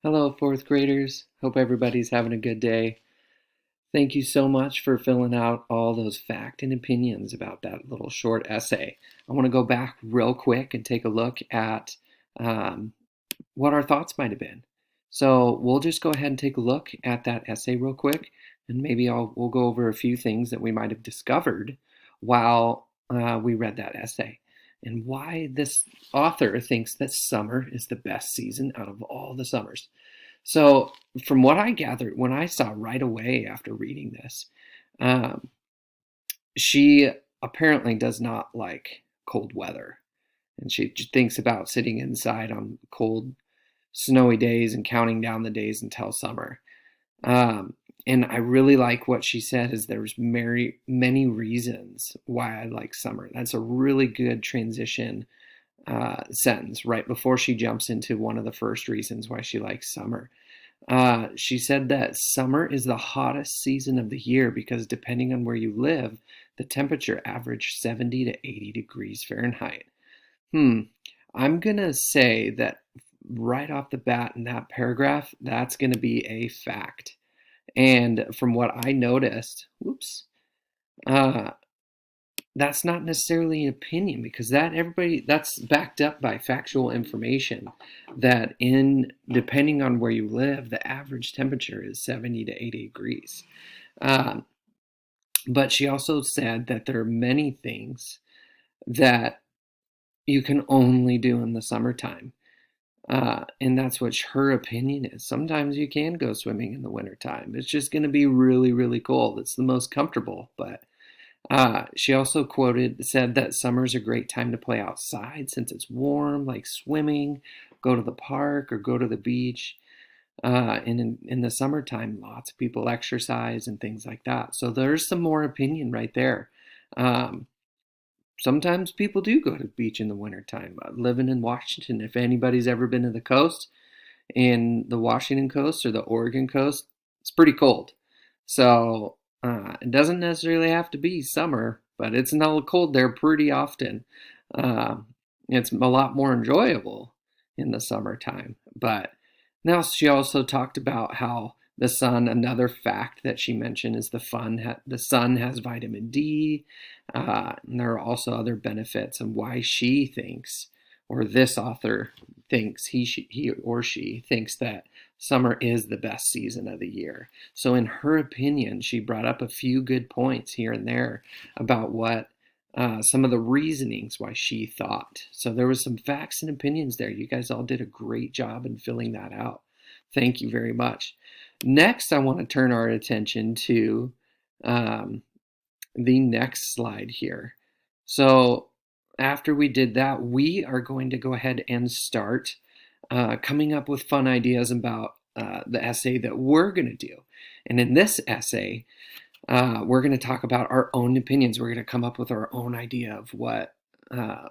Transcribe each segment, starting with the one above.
Hello, fourth graders. Hope everybody's having a good day. Thank you so much for filling out all those fact and opinions about that little short essay. I want to go back real quick and take a look at um, what our thoughts might have been. So we'll just go ahead and take a look at that essay real quick, and maybe we'll go over a few things that we might have discovered while we read that essay, and why this author thinks that summer is the best season out of all the summers. So, from what I gathered, when I saw right away after reading this, um, she apparently does not like cold weather. And she thinks about sitting inside on cold, snowy days and counting down the days until summer. Um, and I really like what she said is there's many reasons why I like summer. That's a really good transition sentence right before she jumps into one of the first reasons why she likes summer. She said that summer is the hottest season of the year because depending on where you live, the temperature averaged 70 to 80 degrees Fahrenheit. Hmm. I'm gonna say that right off the bat in that paragraph, that's gonna be a fact. And from what I noticed, whoops, uh, that's not necessarily an opinion because that's backed up by factual information that in depending on where you live, the average temperature is 70 to 80 degrees. Um, but she also said that there are many things that you can only do in the summertime. And that's what her opinion is. Sometimes you can go swimming in the wintertime. It's just going to be really, really cold. It's the most comfortable, but she also said that summer's a great time to play outside since it's warm, like swimming, go to the park, or go to the beach. And in the summertime, lots of people exercise and things like that. So there's some more opinion right there. Um, Sometimes people do go to the beach in the wintertime. Living in Washington, if anybody's ever been to the coast, in the Washington coast or the Oregon coast, it's pretty cold. So it doesn't necessarily have to be summer, but it's not cold there pretty often. Uh, it's a lot more enjoyable in the summertime. But now she also talked about how the sun. Another fact that she mentioned is the sun has vitamin D. And there are also other benefits, and why she thinks, or this author thinks, he or she thinks that summer is the best season of the year. So, in her opinion, she brought up a few good points here and there about what some of the reasonings why she thought. So, there was some facts and opinions there. You guys all did a great job in filling that out. Thank you very much. Next, I want to turn our attention to um, the next slide here. So, after we did that, we are going to go ahead and start coming up with fun ideas about the essay that we're going to do. And in this essay, we're going to talk about our own opinions. We're going to come up with our own idea of what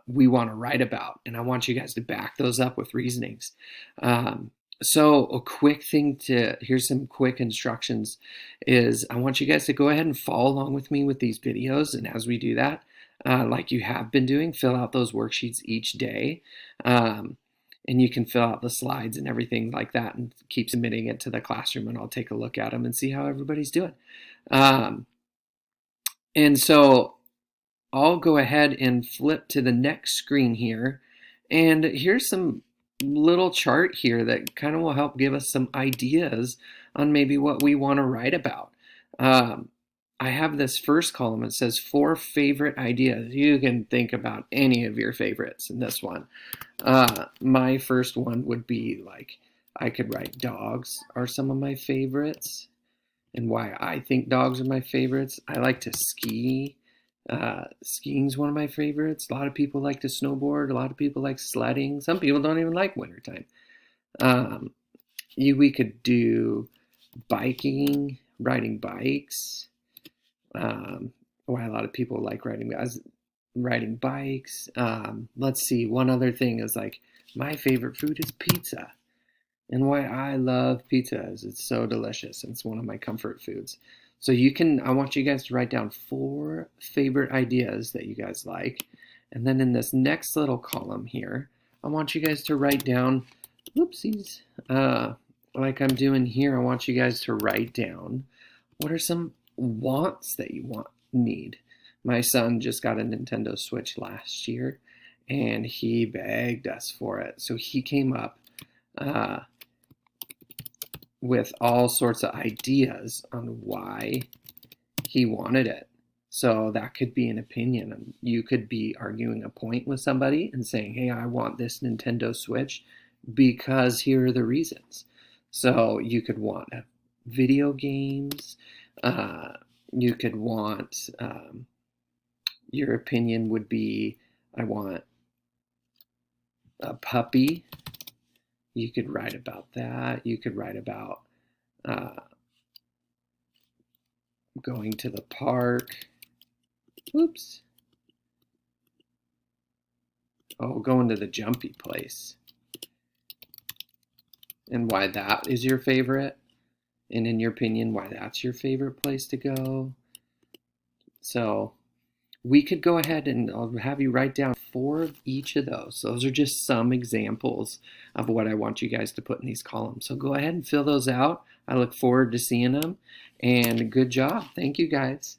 we want to write about. And I want you guys to back those up with reasonings. So a quick thing here's some quick instructions is I want you guys to go ahead and follow along with me with these videos. And as we do that, like you have been doing, fill out those worksheets each day. And you can fill out the slides and everything like that and keep submitting it to the classroom, and I'll take a look at them and see how everybody's doing. Um, and so I'll go ahead and flip to the next screen here. And here's some little chart here that kind of will help give us some ideas on maybe what we want to write about. Um, I have this first column. It says 4 favorite ideas. You can think about any of your favorites in this one. My first one would be like, I could write dogs are some of my favorites and why I think dogs are my favorites. I like to ski. Skiing's one of my favorites. A lot of people like to snowboard. A lot of people like sledding. Some people don't even like wintertime. Um, we could do biking, riding bikes. Why a lot of people like riding bikes. Let's see. One other thing is like my favorite food is pizza. And why I love pizza is it's so delicious. It's one of my comfort foods. So I want you guys to write down 4 favorite ideas that you guys like. And then in this next little column here, I want you guys to write down, whoopsies, like I'm doing here, I want you guys to write down what are some wants that you need. My son just got a Nintendo Switch last year, and he begged us for it. So he came up uh, with all sorts of ideas on why he wanted it. So that could be an opinion. You could be arguing a point with somebody and saying, hey, I want this Nintendo Switch because here are the reasons. So you could want video games. You could want, your opinion would be, I want a puppy. You could write about that. You could write about going to the park. Oops. Oh, going to the jumpy place. And why that is your favorite. And in your opinion, why that's your favorite place to go. So we could go ahead and I'll have you write down 4 of each of those. Those are just some examples of what I want you guys to put in these columns. So go ahead and fill those out. I look forward to seeing them. And good job. Thank you, guys.